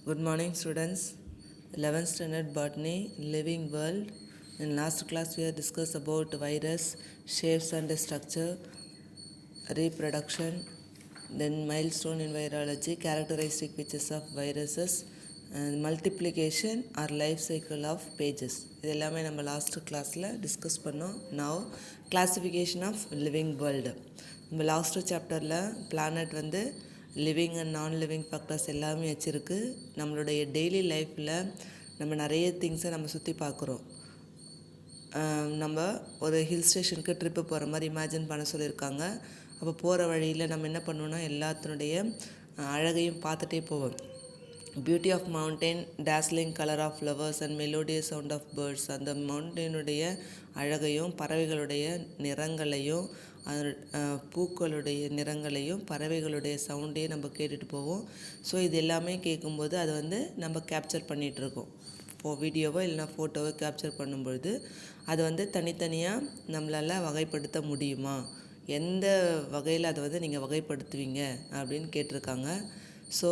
Good morning, students. 11th standard botany, living world. In last class, we have discussed about virus, shapes and structure, reproduction, then milestone in virology, characteristic features of viruses, and multiplication or life cycle of pages. இது எல்லாமே நம்ம last கிளாஸில் discuss பண்ணோம். Now classification of living world. நம்ம last சாப்டரில் planet வந்து living and non living factors எல்லாமே வச்சுருக்கு. நம்மளுடைய டெய்லி லைஃப்பில் நம்ம நிறைய திங்ஸை நம்ம சுற்றி பார்க்குறோம். நம்ம ஒரு ஹில் ஸ்டேஷனுக்கு ட்ரிப்பு போகிற மாதிரி இமேஜின் பண்ண சொல்லியிருக்காங்க. அப்போ போகிற வழியில் நம்ம என்ன பண்ணுவோன்னா எல்லாத்தினுடைய அழகையும் பார்த்துட்டே போவோம். Beauty of mountain, dazzling colour of flowers and melodious sound of birds. அந்த மவுண்டெயினுடைய அழகையும் பறவைகளுடைய நிறங்களையும் பூக்களுடைய நிறங்களையும் பறவைகளுடைய சவுண்டையும் நம்ம கேட்டுட்டு போவோம். ஸோ இது எல்லாமே கேட்கும்போது அதை வந்து நம்ம கேப்சர் பண்ணிகிட்ருக்கோம். வீடியோவோ இல்லைனா ஃபோட்டோவோ கேப்சர் பண்ணும்பொழுது அதை வந்து தனித்தனியாக நம்மளால் வகைப்படுத்த முடியுமா, எந்த வகையில் அதை வந்து நீங்கள் வகைப்படுத்துவீங்க அப்படின்னு கேட்டிருக்காங்க. ஸோ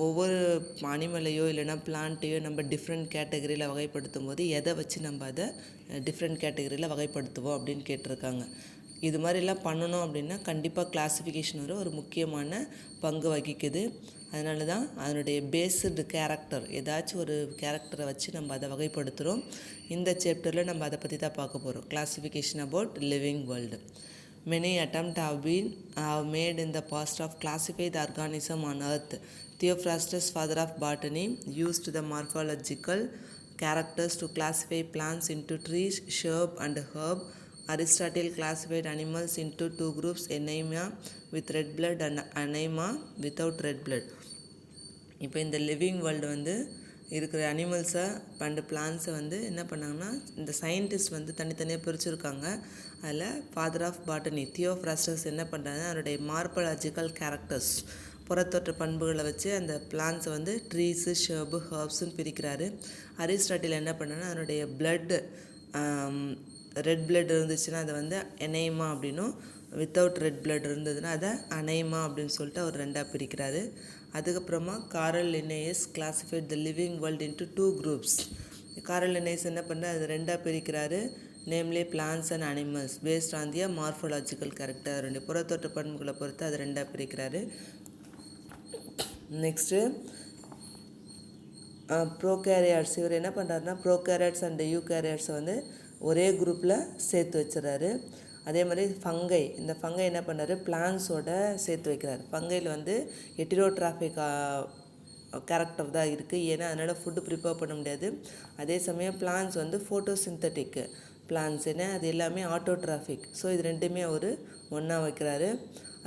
ஒவ்வொரு அனிமலையோ இல்லைனா பிளான்ட்டையோ நம்ம டிஃப்ரெண்ட் கேட்டகரியில் வகைப்படுத்தும் போது எதை வச்சு நம்ம அதை டிஃப்ரெண்ட் கேட்டகரியில் வகைப்படுத்துவோம் அப்படின்னு கேட்டிருக்காங்க. இது மாதிரிலாம் பண்ணணும் அப்படின்னா கண்டிப்பாக கிளாஸிஃபிகேஷன் ஒரு முக்கியமான பங்கு வகிக்குது. அதனால தான் அதனுடைய பேஸ்டு கேரக்டர், ஏதாச்சும் ஒரு கேரக்டரை வச்சு நம்ம அதை வகைப்படுத்துகிறோம். இந்த சாப்டரில் நம்ம அதை பற்றி தான் பார்க்க போகிறோம். Classification about living world. Many attempts have made in the past of classify the organism on earth. Theophrastus, father of botany, used the morphological characters to classify plants into trees, shrub and herb. Aristotle classified animals into two groups, Anemia with red blood and Anemia without red blood. இப்போ இந்த living world வந்து இருக்கிற அனிமல்ஸை and பிளான்ஸை வந்து என்ன பண்ணாங்கன்னா இந்த scientist வந்து தனித்தனியாக பிரிச்சுருக்காங்க. அதில் ஃபாதர் ஆஃப் பாட்டனி தியோஃப்ராஸ்டஸ் என்ன பண்ணுறாங்க, அவருடைய மார்பலாஜிக்கல் கேரக்டர்ஸ் புறத்தோற்ற பண்புகளை வச்சு அந்த பிளான்ஸை வந்து ட்ரீஸு, ஷர்பு, ஹர்ப்ஸுன்னு பிரிக்கிறாரு. அரிஸ்டாட்டில் என்ன பண்ணாங்கன்னா அதனுடைய பிளட்டு ரெட் பிளட் இருந்துச்சுன்னா அதை வந்து எனேமா அப்படின்னும், வித்தவுட் ரெட் பிளட் இருந்ததுன்னா அதை அனைமா அப்படின்னு சொல்லிட்டு அவர் ரெண்டாக பிரிக்கிறாரு. அதுக்கப்புறமா Carl Linnaeus classified the living world into two groups. Carl Linnaeus என்ன பண்ணுறாரு, அது ரெண்டாக பிரிக்கிறாரு. Namely plants and animals based on the morphological character. ரெண்டு புறத்தோட்ட பண்புகளை பொறுத்து அதை ரெண்டாக பிரிக்கிறாரு. Next prokaryotes. இவர் என்ன பண்ணுறாருன்னா ப்ரோகேரியாட்ஸ் அண்ட் யூகேரியாட்ஸை வந்து ஒரே குரூப்பில் சேர்த்து வச்சுறாரு. அதே மாதிரி ஃபங்கை, இந்த ஃபங்கை என்ன பண்ணுறாரு, பிளான்ஸோட சேர்த்து வைக்கிறார். ஃபங்கையில் வந்து ஹெட்டிரோட்ராஃபிக் கேரக்டர் தான் இருக்குது. ஏன்னா அதனால் ஃபுட்டு ப்ரிப்பேர் பண்ண முடியாது. அதே சமயம் பிளான்ஸ் வந்து ஃபோட்டோசிந்தட்டிக் பிளான்ஸ், ஏன்னா அது எல்லாமே ஆட்டோட்ராஃபிக். ஸோ இது ரெண்டுமே அவர் ஒன்றா வைக்கிறாரு.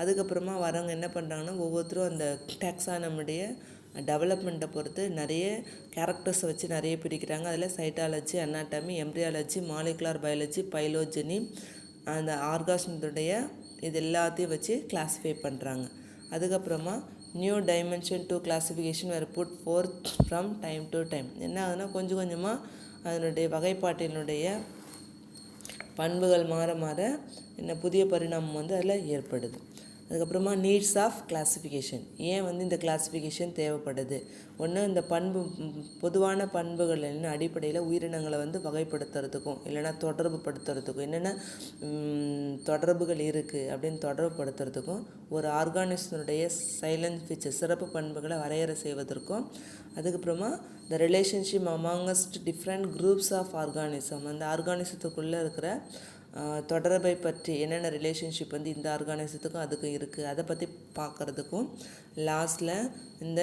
அதுக்கப்புறமா வரவங்க என்ன பண்ணுறாங்கன்னா ஒவ்வொருத்தரும் அந்த டாக்ஸானமிடைய டெவலப்மெண்ட்டை பொறுத்து நிறைய கேரக்டர்ஸை வச்சு நிறைய பிரிக்கிறாங்க. அதில் cytology, anatomy, embryology, molecular biology, phylogeny, அந்த ஆர்காஸ்முடைய இது எல்லாத்தையும் வச்சு கிளாஸிஃபை பண்ணுறாங்க. அதுக்கப்புறமா நியூ டைமென்ஷன் டு கிளாஸிஃபிகேஷன் வேறு put forth from time to time. என்ன ஆகுதுன்னா கொஞ்சம் கொஞ்சமாக அதனுடைய வகைப்பாட்டினுடைய பண்புகள் மாற மாற என்ன புதிய பரிணாமம் வந்து அதில் ஏற்படுது. அதுக்கப்புறமா நீட்ஸ் ஆஃப் கிளாஸிஃபிகேஷன். ஏன் வந்து இந்த கிளாஸிஃபிகேஷன் தேவைப்படுது? ஒன்று, இந்த பண்பு பொதுவான பண்புகளின் அடிப்படையில் உயிரினங்களை வந்து வகைப்படுத்துறதுக்கும் இல்லைனா தொடர்பு படுத்துறதுக்கும் என்னென்ன தொடர்புகள் இருக்குது அப்படின்னு தொடர்பு படுத்துறதுக்கும், ஒரு ஆர்கானிசனுடைய சைலண்ட் ஃபீச்சர் சிறப்பு பண்புகளை வரையறை செய்வதற்கும், அதுக்கப்புறமா the relationship amongst different groups of organism, அந்த ஆர்கானிசத்துக்குள்ளே இருக்கிற தொடர்பை பற்றி என்னென்ன ரிலேஷன்ஷிப் வந்து இந்த ஆர்கானிசத்துக்கும் அதுக்கும் இருக்குது அதை பற்றி பார்க்குறதுக்கும், லாஸ்டில் இந்த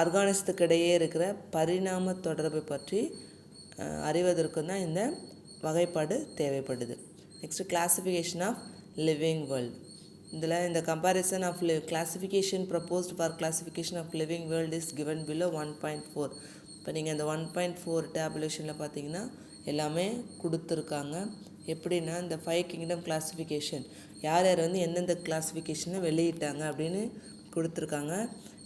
ஆர்கானிசத்துக்கு இடையே இருக்கிற பரிணாம தொடர்பை பற்றி அறிவதற்கும் தான் இந்த வகைப்பாடு தேவைப்படுது. Next classification of living world. இதில் இந்த comparison of classification proposed for classification of living world is given below 1.4. இப்போ நீங்கள் அந்த 1.4 டேபுலேஷனில் பார்த்தீங்கன்னா எல்லாமே கொடுத்துருக்காங்க. எப்படின்னா இந்த 5 கிங்டம் கிளாஸிஃபிகேஷன் யார் யார் வந்து எந்தெந்த கிளாஸிஃபிகேஷனை வெளியிட்டாங்க அப்படின்னு கொடுத்துருக்காங்க.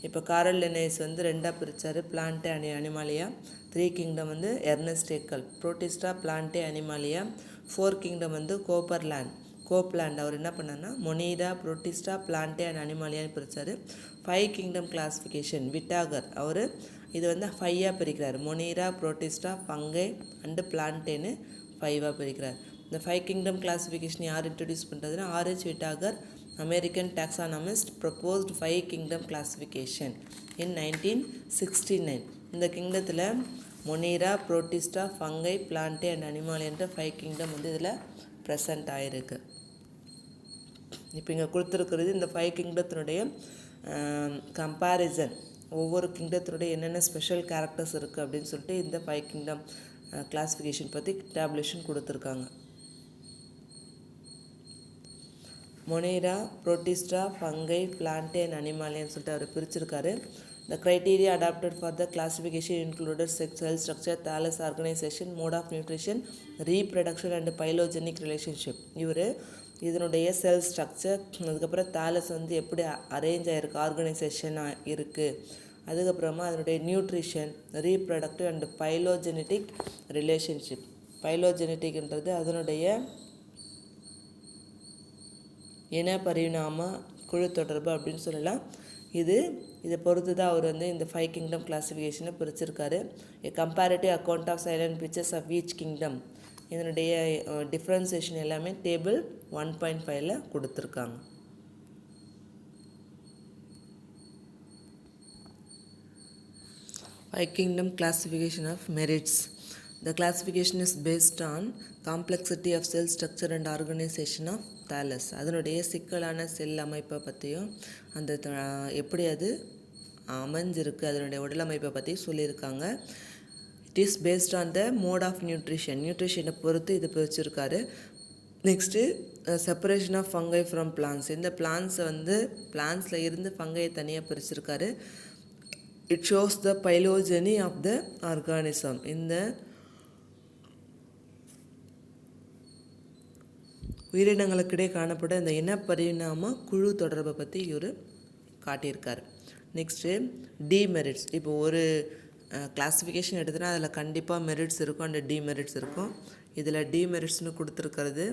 இப்போ காரல் லின்னேயஸ் வந்து ரெண்டாக பிரித்தார், பிளான்ட்டே அனிமாலியா. 3 கிங்டம் வந்து Ernst Haeckel, Protista, Plantae, Animalia. 4 kingdom வந்து கோப்பர்லேண்ட், கோப்லாண்ட் அவர் என்ன பண்ணார்னா மொனீரா, புரோட்டிஸ்டா, பிளான்டே அண்ட் அனிமாலியான்னு பிரித்தார். 5 கிங்டம் கிளாஸிஃபிகேஷன் விட்டாகர் அவர் இது வந்து 5ஆக பிரிக்கிறார். மொனீரா, புரோட்டிஸ்டா, ஃபங்கை அண்டு பிளான்டேன்னு 5ஆக பிரிக்கிறார். இந்த 5 கிங்டம் கிளாஸிஃபிகேஷன் யார் இன்ட்ரடியூஸ் பண்ணுறதுன்னா RH Whittaker, American taxonomist, proposed 5 kingdom classification in 1969. இந்த கிங்டத்தில் Monera, Protista, Fungi, Plantae and அனிமால் என்ற 5 கிங்டம் வந்து இதில் ப்ரெசண்ட் ஆகிருக்கு. இப்போ இங்கே கொடுத்துருக்கிறது இந்த 5 கிங்டத்தினுடைய கம்பேரிசன், ஒவ்வொரு கிங்டத்தினுடைய என்னென்ன ஸ்பெஷல் கேரக்டர்ஸ் இருக்குது அப்படின்னு சொல்லிட்டு இந்த 5 கிங்டம் கிளாஸிஃபிகேஷன் பற்றி டேப்லேஷன் கொடுத்துருக்காங்க. Monera, Protista, Fungi, Plantae and அனிமாலியான்னு சொல்லிட்டு அவர் பிரிச்சிருக்காரு. The criteria adopted for the classification included cell structure, thallus organization, mode of nutrition, reproduction and phylogenetic relationship. இதனுடைய செல் ஸ்ட்ரக்சர், அதுக்கப்புறம் தாலஸ் வந்து எப்படி அரேஞ்ச் ஆகிருக்கு, ஆர்கனைசேஷனாக இருக்குது, அதுக்கப்புறமா அதனுடைய நியூட்ரிஷன், ரீப்ரொடக்டிவ் அண்ட் பைலோஜெனட்டிக் ரிலேஷன்ஷிப். பைலோஜெனட்டிக்ன்றது அதனுடைய இன பரிணாம குழு தொடர்பு அப்படின்னு சொல்லலாம். இதை பொறுத்து தான் அவர் வந்து இந்த 5 கிங்டம் கிளாஸிஃபிகேஷனை பிரிச்சிருக்காரு. Comparative account of salient pictures of each kingdom, இதனுடைய டிஃப்ரென்சியேஷன் எல்லாமே டேபிள் 1.5ல் கொடுத்துருக்காங்க. Kingdom classification of merits. The classification is based on complexity of cell structure and organization of thallus. அதனுடைய சிக்கலான செல் அமைப்பை பற்றியும் அந்த எப்படி அது அமைஞ்சிருக்கு அதனுடைய உடலமைப்பை பற்றி சொல்லியிருக்காங்க. It is based on the mode of நியூட்ரிஷனை பொறுத்து இது பிரிச்சிருக்காரு. Next separation of Fungi from plants. இந்த பிளான்ஸை வந்து பிளான்ஸில் இருந்து ஃபங்கையை தனியாக பிரிச்சிருக்காரு. It shows the phylogeny of the organism. இந்த உயிரினங்களுக்கிடையே காணப்படும் இந்த இனப்பரிணாம குழு தொடர்பை பற்றி இவர் காட்டியிருக்கார். Next demerits. இப்போ ஒரு கிளாஸிஃபிகேஷன் எடுத்துனா அதில் கண்டிப்பாக மெரிட்ஸ் இருக்கும் அண்ட் டிமெரிட்ஸ் இருக்கும். இதில் டிமெரிட்ஸ்னு கொடுத்துருக்கிறது,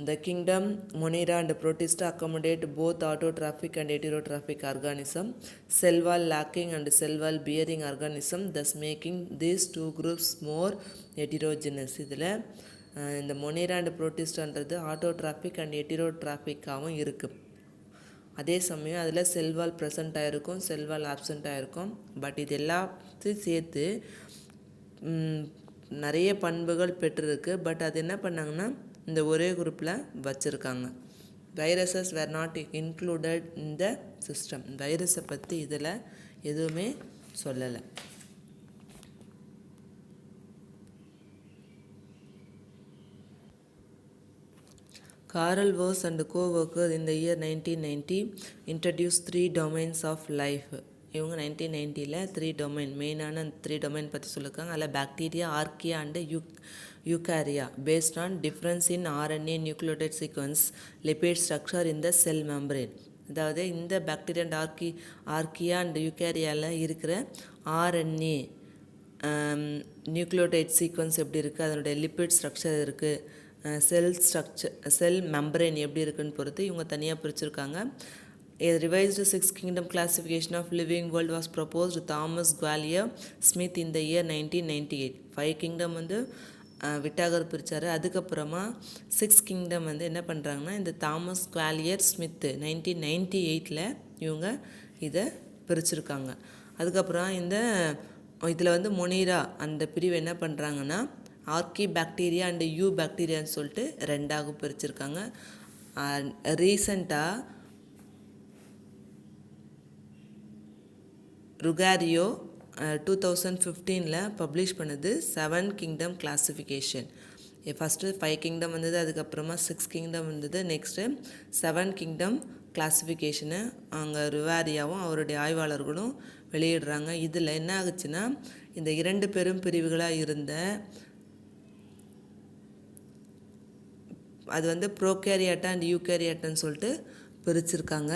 The kingdom Monera and Protista accommodate both autotrophic and heterotrophic organism, cell wall lacking and cell wall bearing organism, thus making these two groups more heterogeneous. இதில் இந்த மொனேரா அண்ட் புரோட்டிஸ்டான்றது ஆட்டோட்ராஃபிக் அண்ட் ஹெட்டிரோட்ராஃபிக்காகவும் இருக்குது. அதே சமயம் அதில் cell wall present ஆகிருக்கும், cell wall absent ஆகிருக்கும். But இது எல்லாத்தையும் சேர்த்து நிறைய பண்புகள் பெற்றிருக்கு. பட் அது என்ன பண்ணாங்கன்னா இந்த ஒரே குரூப்பில் வச்சுருக்காங்க. Viruses where not included in the system. வைரஸை பற்றி இதில் எதுவுமே சொல்லலை. Carl Woese and co-workers in the year 1990 introduced 3 domains of life. இவங்க 1990ல் 3 டொமைன், மெயினான 3 டொமைன் பற்றி சொல்லியிருக்காங்க. அதில் bacteria, Archaea and Eukarya based on difference in RNA nucleotide sequence lipid structure in the cell membrane. அதாவது இந்த பாக்டீரியா அண்ட் ஆர்கியா அண்ட் யூகாரியாவில் இருக்கிற RNA nucleotide sequence எப்படி இருக்குது, அதனுடைய லிபிட் ஸ்ட்ரக்சர் இருக்குது, செல் மெம்பரேன் எப்படி இருக்குன்னு பொறுத்து இவங்க தனியாக பிரிச்சிருக்காங்க. A revised 6 kingdom classification of living world was proposed to Thomas Gwalier Smith in the year 1998. 5 kingdom வந்து விட்டாகர் பிரித்தார். அதுக்கப்புறமா 6 kingdom வந்து என்ன பண்ணுறாங்கன்னா இந்த தாமஸ் குவாலியர் ஸ்மித் 1998ல் இவங்க இதை பிரிச்சிருக்காங்க. அதுக்கப்புறம் இதில் வந்து மொனீரா அந்த பிரிவு என்ன பண்ணுறாங்கன்னா ஆர்கி பாக்டீரியா அண்டு யூ பாக்டீரியான்னு சொல்லிட்டு 2ஆக பிரிச்சிருக்காங்க. ரீசண்டாக ருகாரியோ 2015ல் பப்ளிஷ் பண்ணது 7 கிங்டம் கிளாஸிஃபிகேஷன். ஃபஸ்ட்டு 5 கிங்டம் வந்தது, அதுக்கப்புறமா 6 கிங்டம் வந்தது, நெக்ஸ்ட்டு 7 கிங்டம் கிளாஸிஃபிகேஷனை அங்கே ருவாரியாவும் அவருடைய ஆய்வாளர்களும் வெளியிடுறாங்க. இதில் என்ன ஆகுச்சுன்னா இந்த 2 பெரும் பிரிவுகளாக இருந்த அது வந்து ப்ரோகேரியாட்டா அண்ட் யூகேரியாட்டான்னு சொல்லிட்டு பிரிச்சிருக்காங்க.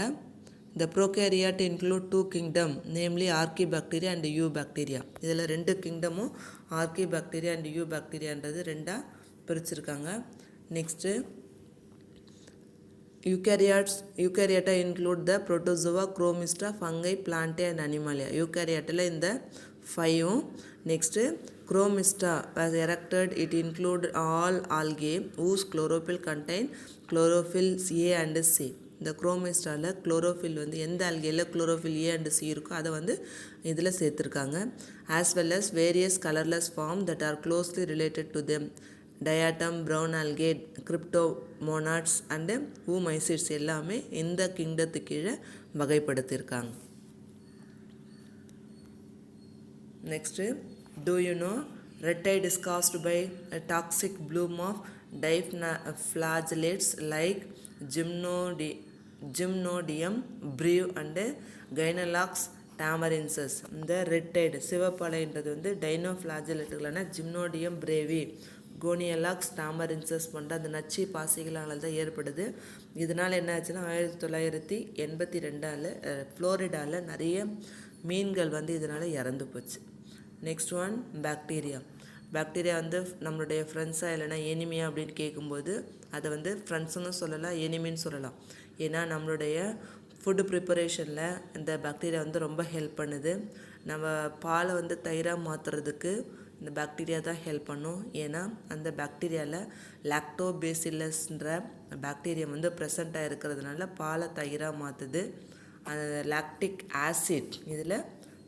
The prokaryote include 2 kingdom, namely archaebacteria and eubacteria. இதில் 2 கிங்டமும் archaebacteria and eubacteriaன்றது 2ஆக பிரிச்சிருக்காங்க. Next Eukaryota include the Protozoa, Chromista, Fungi, Plantae and Animalia. யூகேரியாட்டில் இந்த 5ம். Next Chromista was erected, it include all algae whose chlorophyll contain chlorophylls A and C. இந்த குரோமிஸ்டாவில் chlorophyll வந்து எந்த ஆல்கேயில் குளோரோஃபில் ஏ அண்ட் சி இருக்கோ அதை வந்து இதில் சேர்த்துருக்காங்க. As well as various colourless form that are closely related to them. Diatom, brown algae, cryptomonads and oomycetes எல்லாமே இந்த கிங்டத்துக்கு கீழே வகைப்படுத்தியிருக்காங்க. Next, do you know red tide is caused by a toxic bloom of diflagellates like Gymnodium breve and Gynalox tamarensis. இந்த red Tide சிவப்பலைன்றது வந்து டைனோஃப்ளாஜெலேட்டுகளான ஜிம்னோடியம் பிரேவி, கோனியலாக்ஸ் டாமரின்சஸ் போன்ற அந்த நச்சு பாசிகளால் தான் ஏற்படுது. இதனால் என்ன ஆச்சுன்னா 1982 ஃப்ளோரிடாவில் நிறைய மீன்கள் வந்து இதனால் இறந்து போச்சு. Next one bacteria. பாக்டீரியா வந்து நம்மளுடைய ஃப்ரெண்ட்ஸாக இல்லைனா எனிமியா அப்படின்னு கேட்கும்போது அதை வந்து ஃப்ரெண்ட்ஸுன்னு சொல்லலாம், எனிமின்னு சொல்லலாம். ஏன்னா நம்மளுடைய ஃபுட்டு ப்ரிப்பரேஷனில் இந்த பாக்டீரியா வந்து ரொம்ப ஹெல்ப் பண்ணுது. நம்ம பாலை வந்து தயிராக மாற்றுறதுக்கு இந்த பாக்டீரியா தான் ஹெல்ப் பண்ணும். ஏன்னா அந்த பாக்டீரியாவில் லாக்டோபேசிலஸ்ன்ற பாக்டீரியா வந்து ப்ரெசண்ட்டாக இருக்கிறதுனால பாலை தயிராக மாற்றுது. அந்த லாக்டிக் ஆசிட் இதில்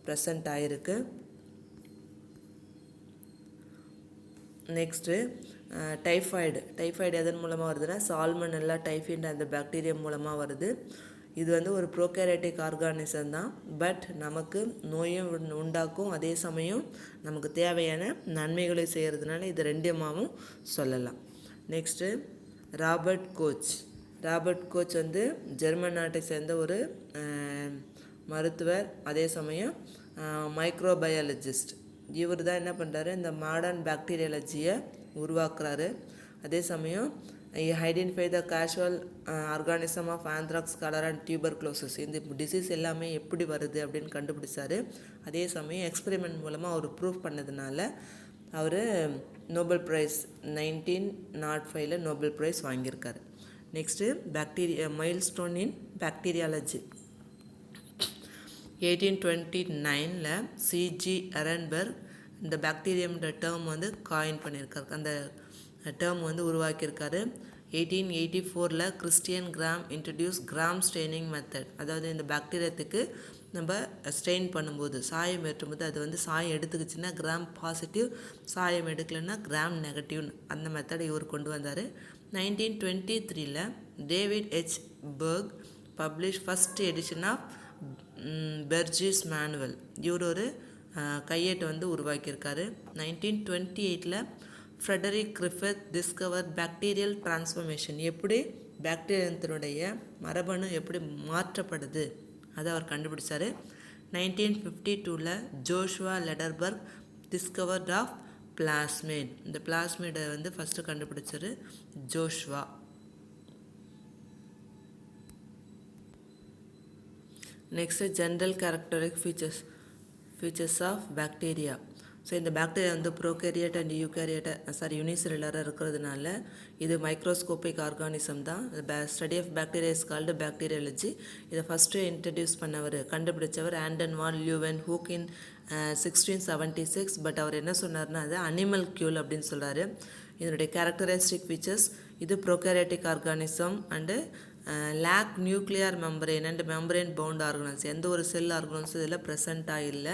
ப்ரெசண்ட் ஆகிருக்கு. நெக்ஸ்ட்டு டைஃபாய்டு எதன் மூலமாக வருதுன்னா சால்மனெல்லா டைஃபாய்டு அந்த பாக்டீரியா மூலமாக வருது. இது வந்து ஒரு ப்ரோகேரியாட்டிக் ஆர்கானிசம் தான். பட் நமக்கு நோயும் உண்டாக்கும், அதே சமயம் நமக்கு தேவையான நன்மைகளை செய்கிறதுனால இது ரெண்டுமாவும் சொல்லலாம். நெக்ஸ்ட்டு ராபர்ட் கோச் வந்து ஜெர்மன் நாட்டை சேர்ந்த ஒரு மருத்துவர், அதே சமயம் மைக்ரோபயாலஜிஸ்ட். இவர் தான் என்ன பண்ணுறாரு, இந்த மாடர்ன் பாக்டீரியாலஜியை உருவாக்குறாரு. அதே சமயம் identify the causal organism of anthrax, cholera and tuberculosis. இந்த டிசீஸ் எல்லாமே எப்படி வருது அப்படின்னு கண்டுபிடிச்சாரு. அதே சமயம் எக்ஸ்பெரிமெண்ட் மூலமாக அவர் ப்ரூவ் பண்ணதுனால அவர் நோபல் ப்ரைஸ் 1905 நோபல் ப்ரைஸ் வாங்கியிருக்காரு. நெக்ஸ்ட்டு மைல்ஸ்டோன் இன் பாக்டீரியாலஜி. 1829 சிஜி அரன்பர்க் இந்த பாக்டீரியம்ன்ற டேர்ம் வந்து காயின் பண்ணியிருக்காரு, அந்த டேர்ம் வந்து உருவாக்கியிருக்காரு. 1884 Christian gram introduce gram staining method. அதாவது இந்த பாக்டீரியத்துக்கு நம்ம ஸ்டெயின் பண்ணும்போது, சாயம் ஏற்றும்போது அது வந்து சாயம் எடுத்துக்கிச்சுன்னா கிராம் பாசிட்டிவ், சாயம் எடுக்கலைன்னா கிராம் நெகட்டிவ், அந்த மெத்தடை இவர் கொண்டு வந்தார். 1923 David H. Bergey publish first edition of Bergey's manual. இவர் ஒரு கையேட்டை வந்து உருவாக்கியிருக்காரு. 1928 Frederick Griffith discover bacterial transformation. எப்படி பாக்டீரியத்தினுடைய மரபணு எப்படி மாற்றப்படுது அதை அவர் கண்டுபிடிச்சார். 1952 Joshua Lederberg discovered of plasmid. இந்த பிளாஸ்மிடை வந்து ஃபஸ்ட்டு கண்டுபிடிச்சார் Joshua. Next general characteristic features of bacteria. So இந்த பாக்டீரியா வந்து ப்ரோகேரியட் அண்ட் யூனிசெல்லுலராக இருக்கிறதுனால இது மைக்ரோஸ்கோபிக் ஆர்கானிசம் தான். Study of bacteria is called bacteriology. இதை ஃபஸ்ட்டு இன்ட்ரடியூஸ் கண்டுபிடிச்சவர் Anton van Leeuwenhoek in 1676. But அவர் என்ன சொன்னார்னா அது அனிமல் கியூல் அப்படின்னு சொல்கிறாரு. இதனுடைய கேரக்டரிஸ்டிக் ஃபீச்சர்ஸ், இது prokaryotic organism and lack nuclear membrane and membrane bound organelles. எந்த ஒரு செல் ஆர்கனல்ஸும் இதில் ப்ரெசண்ட்டாக இல்லை,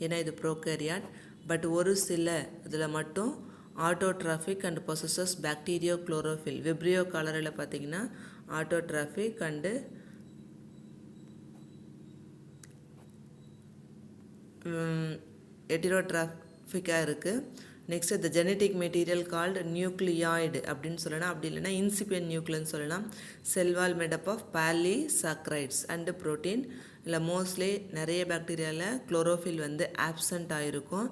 ஏன்னா இது ப்ரோகேரியாட். பட் ஒரு சில இதில் மட்டும் autotrophic and possesses bacteriochlorophyll. Vibrio காலரில் பார்த்திங்கன்னா ஆட்டோட்ராஃபிக் அண்டு எட்டிரோட்ராஃபிக்காக இருக்குது. Next the genetic material called nucleoid அப்படின்னு சொல்லலாம். அப்படி இல்லைனா இன்சிபியன் நியூக்ளியன்னு சொல்லலாம். Cell wall made up of polysaccharides and protein. இல்லை மோஸ்ட்லி நிறைய பாக்டீரியாவில் குளோரோஃபில் வந்து ஆப்சண்ட் ஆகிருக்கும்,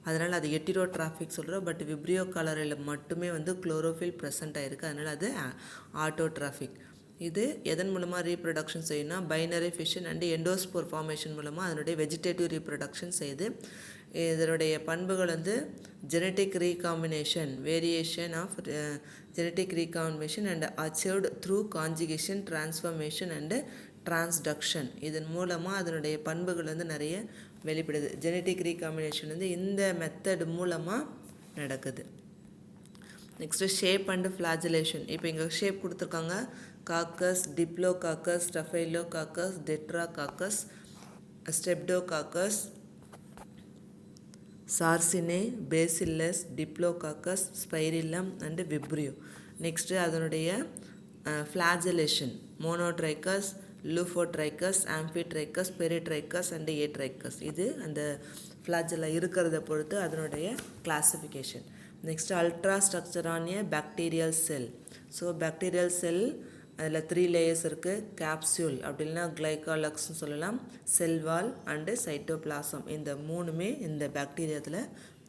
அதனால் அது எட்டிரோட்ராஃபிக் சொல்கிறோம். பட் விப்ரியோ காலரில் மட்டுமே வந்து குளோரோஃபில் ப்ரெசண்ட் ஆகிருக்கு, அதனால் அது ஆட்டோட்ராஃபிக். இது எதன் மூலமாக ரீப்ரொடக்ஷன் செய்யணும்னா binary fission and endospore formation மூலமாக அதனுடைய வெஜிடேட்டிவ் ரீப்ரொடக்ஷன் செய்யுது. இதனுடைய பண்புகள் வந்து genetic recombination, variation of genetic recombination and achieved through conjugation, transformation and transduction. இதன் மூலமாக அதனுடைய பண்புகள் வந்து நிறைய வெளிப்படுது. ஜெனட்டிக் ரீகாம்பினேஷன் வந்து இந்த மெத்தட் மூலமாக நடக்குது. Next shape and flagellation. இப்போ இங்கே ஷேப் கொடுத்துருக்காங்க. Coccus, diplococcus, staphylococcus, tetracoccus, streptococcus, sarcinae, bacillus, diplococcus, spirillum and vibrio. Next அதனுடைய ஃப்ளாஜிலேஷன் மோனோட்ரைக்கஸ், லூஃபோட்ரைக்கஸ், ஆம்பிட்ரைக்கஸ், பெரிட்ரைக்கஸ் அண்டு ஏட்ரைக்கஸ். இது அந்த ஃப்ளாஜில் இருக்கிறத பொறுத்து அதனுடைய classification. Next ultra structure on a bacterial cell. So bacterial cell அதில் 3 லேயர்ஸ் இருக்குது. கேப்சியூல் அப்படி இல்லைனா கிளைகாலக்ஸ்னு சொல்லலாம், செல்வால் அண்டு சைட்டோபிளாசம். இந்த 3மே இந்த பாக்டீரியாத்தில்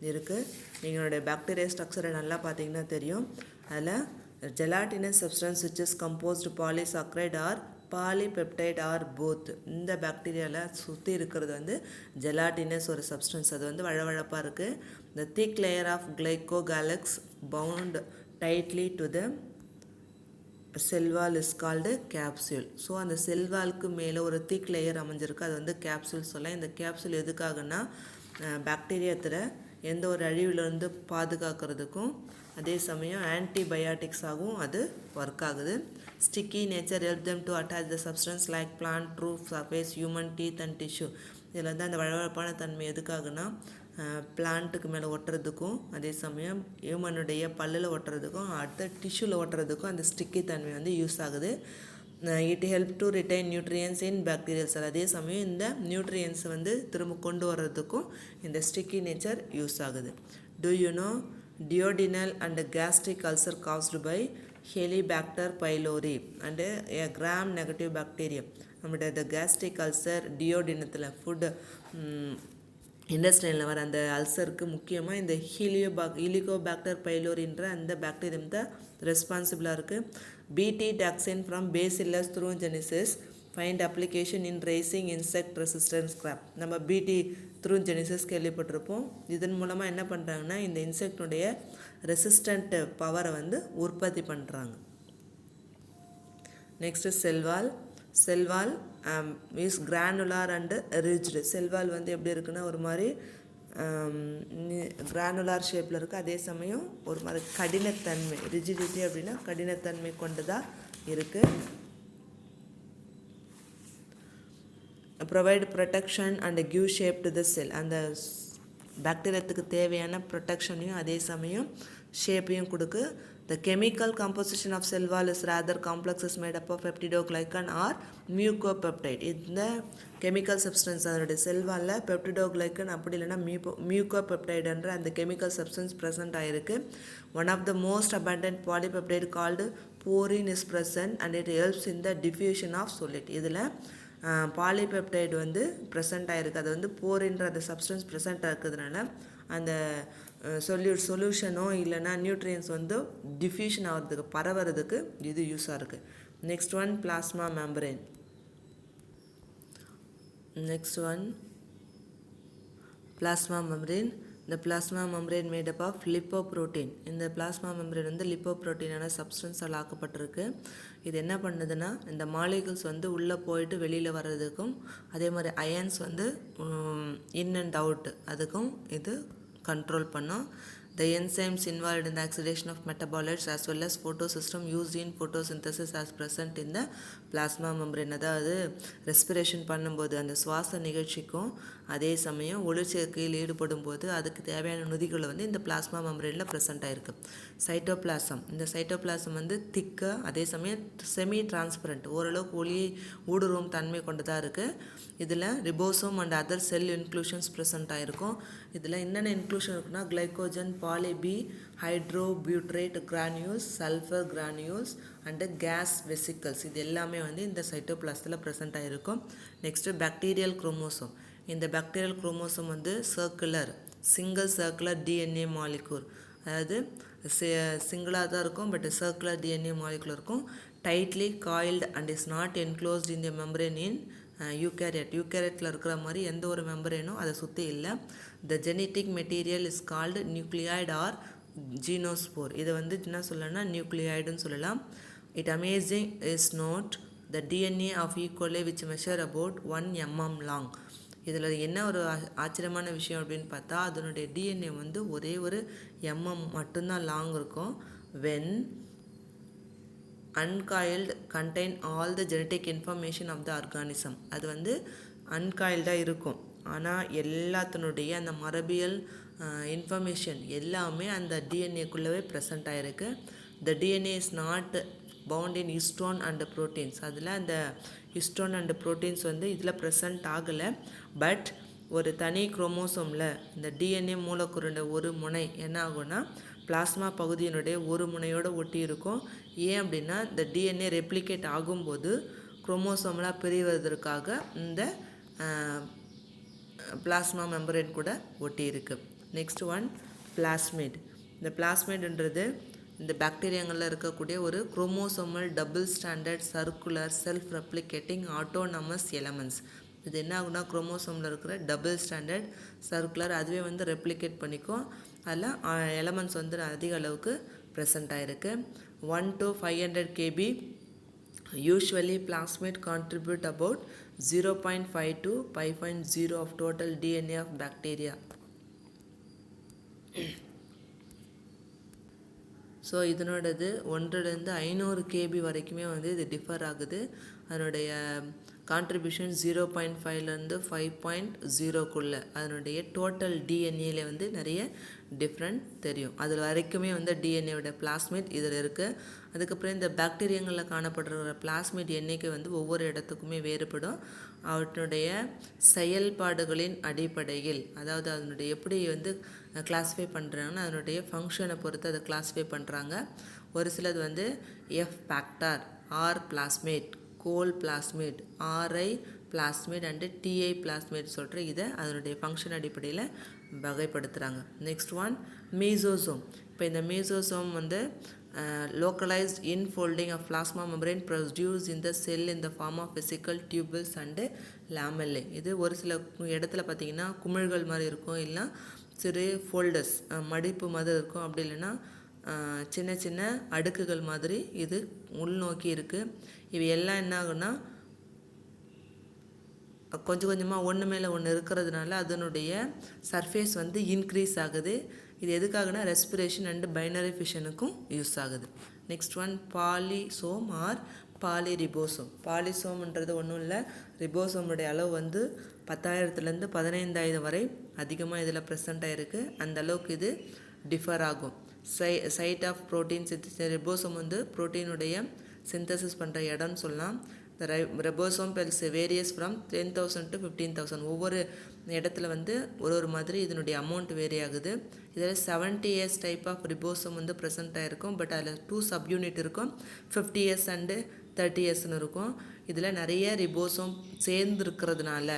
இருக்குது. நீங்களுடைய பாக்டீரியா ஸ்ட்ரக்சரை நல்லா பார்த்தீங்கன்னா தெரியும். அதில் gelatinous substance which is composed polysaccharide or polypeptide or both. இந்த பாக்டீரியாவில் சுற்றி இருக்கிறது வந்து ஜெலாட்டினஸ் ஒரு சப்ஸ்டன்ஸ். அது வந்து வழவழப்பாக இருக்குது. The thick layer of glycocalyx bound tightly to the cell wall is called capsule. So அந்த செல் வால்க்கு மேலே ஒரு திக் லேயர் அமைஞ்சிருக்கு, அது வந்து கேப்சூல் சொல்லலாம். இந்த கேப்சூல் எதுக்காகனா பாக்டீரியாத்தில் எந்த ஒரு அழிவிலிருந்து பாதுகாக்கிறதுக்கும் அதே சமயம் ஆன்டிபயாட்டிக்ஸாகவும் அது ஒர்க் ஆகுது. Sticky nature help them to attach the substance like plant roof surface, human teeth and tissue. இதில் வந்து அந்த வழவழப்பான தன்மை எதுக்காகனா பிளான்ட்டுக்கு மேலே ஒட்டுறதுக்கும் அதே சமயம் ஹியூமனுடைய பல்லில் ஒட்டுறதுக்கும் அடுத்த டிஷ்யூவில் ஒட்டுறதுக்கும் அந்த ஸ்டிக்கி தன்மை வந்து யூஸ் ஆகுது. It help to retain nutrients in bacterial cell. அதே சமயம் இந்த நியூட்ரியன்ஸ் வந்து திரும்ப கொண்டு வர்றதுக்கும் இந்த ஸ்டிக்கி நேச்சர் யூஸ் ஆகுது. Do you know duodenal and gastric ulcer caused by Helicobacter pylori and a gram negative bacterium. நம்மளுடைய இந்த கேஸ்ட்ரிக் அல்சர் டியோடினத்தில் ஃபுட்டு இண்டஸ்ட்ரியலில் வர அந்த அல்சருக்கு முக்கியமாக இந்த ஹீலிகோபாக்டர் பைலோரின்ற அந்த பாக்டீரியம் தான் ரெஸ்பான்சிபிளாக இருக்குது. BT toxin from Bacillus thuringiensis find application in raising insect resistance crop. நம்ம பிடி த்ரூஜெனிசிஸ் கேள்விப்பட்டிருப்போம். இதன் மூலமாக என்ன பண்ணுறாங்கன்னா இந்த இன்செக்டுடைய ரெசிஸ்டண்ட் பவரை வந்து உற்பத்தி பண்ணுறாங்க. Next cell wall. Cell wall is granular and rigged. Cell wall வந்து எப்படி இருக்குன்னா ஒரு மாதிரி கிரானுலார் ஷேப்பில் இருக்குது. அதே சமயம் ஒரு மாதிரி கடினத்தன்மை, ரிஜிடிட்டி அப்படின்னா கடினத்தன்மை கொண்டதாக இருக்குது. Provide protection and give shape to the cell. அந்த பாக்டீரியத்துக்கு தேவையான ப்ரொடெக்ஷனையும் அதே சமயம் ஷேப்பையும் கொடுக்கு. The chemical composition of cell wall is rather complex, is made up of peptidoglycan or mucopeptide. இந்த கெமிக்கல் சப்ஸ்டன்ஸ் அதனுடைய செல்வாலில் பெப்டிடோக்ளைக்கன் அப்படி இல்லைன்னா மியூகோபெப்டைடுன்ற அந்த கெமிக்கல் சப்ஸ்டன்ஸ் ப்ரெசென்ட் ஆகிருக்கு. One of the most abundant polypeptide called porin is present and it helps in the diffusion of solid. இதில் polypeptide வந்து ப்ரெசென்ட் ஆகிருக்கு. அது வந்து போரின்ற அந்த சப்ஸ்டன்ஸ் ப்ரெசென்ட் இருக்கிறதுனால அந்த சொல்யூஷனோ இல்லைனா நியூட்ரியன்ஸ் வந்து டிஃப்யூஷன் ஆகிறதுக்கு பரவுறதுக்கு இது யூஸாக இருக்குது. Next one plasma membrane. Next one plasma membrane. இந்த plasma membrane made up of lipoprotein. இந்த பிளாஸ்மா மெம்பரேன் வந்து லிப்போப்ரோட்டீனான சப்ஸ்டன்ஸால் ஆக்கப்பட்டிருக்கு. இது என்ன பண்ணுதுன்னா இந்த மாலிகுல்ஸ் வந்து உள்ளே போயிட்டு வெளியில் வர்றதுக்கும் அதே மாதிரி அயன்ஸ் வந்து இன் அண்ட் அவுட் அதுக்கும் இது கண்ட்ரோல் பண்ணும். The enzymes involved in the oxidation of metabolites as well as photosystem used in photosynthesis as present in the plasma membrane. அதாவது ரெஸ்பிரேஷன் பண்ணும்போது அந்த சுவாச நிகழ்ச்சிக்கும் அதே சமயம் ஒளிச்சேர்க்கையில் ஈடுபடும் போது அதுக்கு தேவையான நொதிகளை வந்து இந்த பிளாஸ்மா மெம்பரேனில் ப்ரெசென்ட் ஆகிருக்கு. சைட்டோபிளாசம். இந்த சைட்டோபிளாசம் வந்து திக்காக அதே சமயம் செமி டிரான்ஸ்பரண்ட், ஓரளவுக்கு ஒளியை ஊடுருவும் தன்மை கொண்டதாக இருக்குது. இதில் ribosome and other cell inclusions present ஆகிருக்கும். இதில் என்னென்ன இன்க்ளூஷன் இருக்குன்னா glycogen, poly B, hydroxybutyrate granules, sulphur granules and gas vesicles. இது எல்லாமே வந்து இந்த சைட்டோபிளாசத்தில் ப்ரெசென்ட் ஆகிருக்கும். Next bacterial chromosome. இந்த பாக்டீரியல் குரோமோசோம் வந்து சிங்கிள் சர்க்குலர் டிஎன்ஏ மாலிகூல், அதாவது சிங்கிளாக தான் இருக்கும் பட் சர்க்குலர் டிஎன்ஏ மாலிகூல் இருக்கும். Tightly coiled and is not enclosed in the membrane in யூகேரியட்டில் இருக்கிற மாதிரி எந்த ஒரு மெம்பரேனும் அதை சுற்றி இல்லை. த genetic material is called nucleoid or genophore. இதை வந்து என்ன சொல்லலாம்னா நியூக்ளியாய்டுன்னு சொல்லலாம். It amazing is note the DNA of E coli which measure about 1 mm லாங். இதில் என்ன ஒரு ஆச்சரியமான விஷயம் அப்படின்னு பார்த்தா அதனுடைய டிஎன்ஏ வந்து ஒரே ஒரு மட்டும்தான் லாங் இருக்கும். When uncoiled contain all the genetic information of the organism. அது வந்து அன்காயில்டாக இருக்கும், ஆனால் எல்லாத்தினுடைய அந்த மரபியல் இன்ஃபர்மேஷன் எல்லாமே அந்த டிஎன்ஏக்குள்ளவே ப்ரெசண்ட் ஆகிருக்கு. The DNA is not bound in histone and proteins. அதில் அந்த ஹிஸ்டோன் அண்ட் ப்ரோட்டீன்ஸ் வந்து இதில் ப்ரெசண்ட் ஆகலை. பட் ஒரு தனி குரோமோசோமில் இந்த டிஎன்ஏ மூலக்கூறுடைய ஒரு முனை என்ன ஆகும்னா பிளாஸ்மா பகுதியினுடைய ஒரு முனையோடு ஒட்டி இருக்கும். ஏன் அப்படின்னா இந்த டிஎன்ஏ ரெப்ளிகேட் ஆகும்போது குரோமோசோம்லாம் பிரிவதற்காக இந்த பிளாஸ்மா மெம்பரேன் கூட ஒட்டி இருக்குது. Next one plasmid. இந்த பிளாஸ்மிட்ன்றது இந்த பாக்டீரியாங்களில் இருக்கக்கூடிய ஒரு chromosomal double standard circular self replicating autonomous elements. இது என்ன ஆகுனா குரோமோசோமில் இருக்கிற டபுள் ஸ்டாண்டர்ட் சர்க்குலர் அதுவே வந்து ரெப்ளிகேட் பண்ணிக்கும். அதில் எலமெண்ட்ஸ் வந்து அதிக அளவுக்கு ப்ரெசண்ட் ஆகிருக்கு. 1 to 500 kb. Usually plasmid contribute about 0.5 to 5.0 of total DNA of bacteria. So இதனோடது 100 to 500 kb வரைக்குமே வந்து இது டிஃபர் ஆகுது. அதனுடைய கான்ட்ரிபியூஷன் 0.5 5.0க்குள்ளே அதனுடைய டோட்டல் டிஎன்ஏல வந்து நிறைய டிஃப்ரெண்ட் தெரியும். அதில் வரைக்குமே வந்து டிஎன்ஏவோட பிளாஸ்மிட் இதில் இருக்குது. அதுக்கப்புறம் இந்த பாக்டீரியங்களில் காணப்படுற பிளாஸ்மிட் எண்ணிக்கை வந்து ஒவ்வொரு இடத்துக்குமே வேறுபடும். அவற்றுடைய செயல்பாடுகளின் அடிப்படையில், அதாவது அதனுடைய எப்படி வந்து கிளாஸிஃபை பண்ணுறாங்கன்னா அதனுடைய ஃபங்க்ஷனை பொறுத்து அதை கிளாஸிஃபை பண்ணுறாங்க. ஒரு சிலது வந்து F factor, R plasmid, Col plasmid, Ri plasmid and Ti plasmid சொல்கிற இதை அதனுடைய ஃபங்க்ஷன் அடிப்படையில் வகைப்படுத்துகிறாங்க. Next one மீசோசோம். இப்போ இந்த மீசோசோம் வந்து localized infolding of plasma membrane produced in the cell in the form of vesicle, tubules and lamellae. இது ஒரு சில இடத்துல பார்த்திங்கன்னா குமிழ்கள் மாதிரி இருக்கும், இல்லை சிறு ஃபோல்டர்ஸ் மடிப்பு மாதிரி இருக்கும், அப்படி இல்லைன்னா சின்ன சின்ன அடுக்குகள் மாதிரி இது உள்நோக்கி இருக்குது. இவை எல்லாம் என்ன ஆகுன்னா கொஞ்சம் கொஞ்சமாக ஒன்று மேலே ஒன்று இருக்கிறதுனால அதனுடைய சர்ஃபேஸ் வந்து இன்க்ரீஸ் ஆகுது. இது எதுக்காகனா ரெஸ்பிரேஷன் அண்டு பைனரி ஃபிஷனுக்கும் யூஸ் ஆகுது. Next one polysome or polyribosome. பாலிசோம்ன்றது ஒன்றும் இல்லை, ரிபோசோமுடைய அளவு வந்து 10,000 to 15,000 வரை அதிகமாக இதில் ப்ரெசண்ட் ஆகிருக்கு. அந்த அளவுக்கு இது டிஃபர் ஆகும். சைட் ஆஃப் ப்ரோட்டீன் ரிபோசோம் வந்து ப்ரோட்டீனுடைய சிந்தசிஸ் பண்ணுற இடம்னு சொல்லலாம். The ribosome pulse varies from 10,000 to 15,000. ஒவ்வொரு இடத்துல வந்து ஒரு மாதிரி இதனுடைய அமௌண்ட் வேரி ஆகுது. இதில் 70S டைப் ஆஃப் ரிபோசோம் வந்து ப்ரெசென்ட் ஆகிருக்கும். பட் அதில் 2 சப்யூனிட் இருக்கும், 50S அண்டு 30Sன்னு இருக்கும். இதில் நிறைய ரிபோசோம் சேர்ந்து இருக்கிறதுனால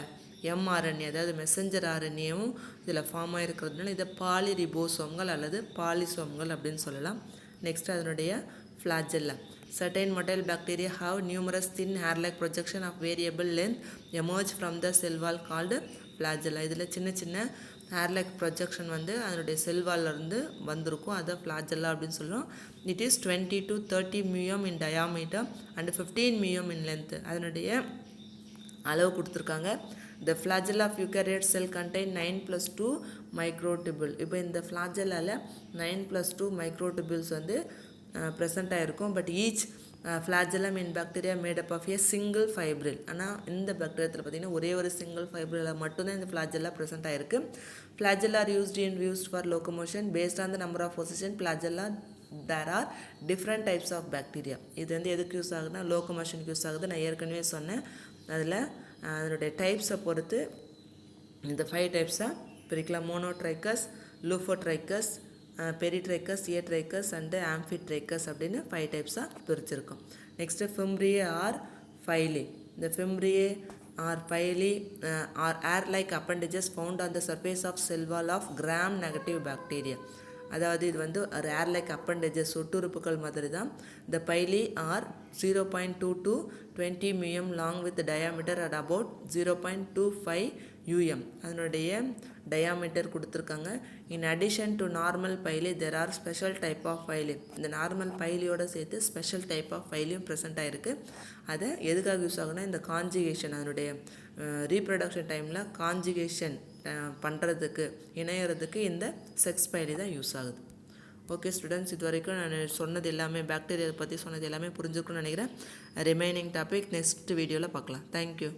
எம்ஆர்என்ஏ அதாவது மெசஞ்சர் ஆர்என்ஏவும் இதில் ஃபார்ம் ஆகிருக்கிறதுனால இதை பாலி ரிபோசோம்கள் அல்லது பாலிசோம்கள் அப்படின்னு சொல்லலாம். நெக்ஸ்ட் அதனுடைய flagella. Certain motile bacteria have numerous thin hair-like projection of variable length emerge from the cell wall called flagella. இதில் சின்ன சின்ன hair-like projection வந்து அதனுடைய செல் வால்லேருந்து வந்திருக்கும், அதை flagella அப்படின்னு சொல்லுவோம். It is 20 to 30 mm in diameter and 15 mm in length. அதனுடைய அளவு கொடுத்துருக்காங்க. The flagella of eukaryote cell contain 9+2 microtubule. இப்போ இந்த flagellaல 9+2 microtubules வந்து ப்ரெசண்ட் ஆகிருக்கும். But each flagellum in bacteria made up of a single fibril. ஆனால் இந்த பாக்டீரியாத்தில் பார்த்திங்கன்னா ஒரே ஒரு சிங்கிள் ஃபைப்ரில் மட்டும்தான் இந்த ஃப்ளாஜெல்லா ப்ரெசென்ட் ஆகிருக்கு. Flagella are used for locomotion based on the number of position. Flagella there are different types of bacteria. இது வந்து எதுக்கு யூஸ் ஆகுதுன்னா லோகோமோஷனுக்கு யூஸ் ஆகுது. நான் ஏற்கனவே சொன்னேன். அதில் அதனுடைய டைப்ஸை பொறுத்து இந்த 5 டைப்ஸாக பிரிக்கலாம். மோனோட்ரைக்கஸ், லூஃபோட்ரைக்கஸ், பெரிட்ரைக்கஸ், ஏட்ரைக்கஸ் அண்டு ஆம்ஃபிட்ரைக்கஸ் அப்படின்னு 5 டைப்ஸாக பிரிச்சிருக்கோம். Next ஃபிம்ப்ரியே or pili. இந்த fimbriae or pili are hair like appendages found on the surface of cell wall of gram negative bacteria. அதாவது இது வந்து ஒரு ஏர் லைக் அப்பண்டேஜஸ் சொட்டுறுப்புகள் மாதிரி தான். இந்த பைலி R 0.2 to 20 mm long with diameter at about 0.25 அதனுடைய diameter கொடுத்துருக்காங்க. In addition to normal pili there are special type of pili. இந்த நார்மல் பைலியோடு சேர்த்து ஸ்பெஷல் டைப் ஆஃப் ஃபைலியும் ப்ரெசென்ட் ஆகிருக்கு. அதை எதுக்காக யூஸ் ஆகுனா இந்த கான்ஜுகேஷன் அதனுடைய ரீப்ரொடக்ஷன் டைமில் கான்ஜுகேஷன் பண்ணுறதுக்கு இணையறதுக்கு இந்த செக்ஸ் பைலி தான் யூஸ் ஆகுது. ஓகே ஸ்டூடெண்ட்ஸ், இது வரைக்கும் நான் சொன்னது எல்லாமே பாக்டீரியா பற்றி சொன்னது எல்லாமே புரிஞ்சுக்கணும்னு நினைக்கிறேன். ரிமைனிங் டாபிக் நெக்ஸ்ட் வீடியோவில் பார்க்கலாம். தேங்க்யூ.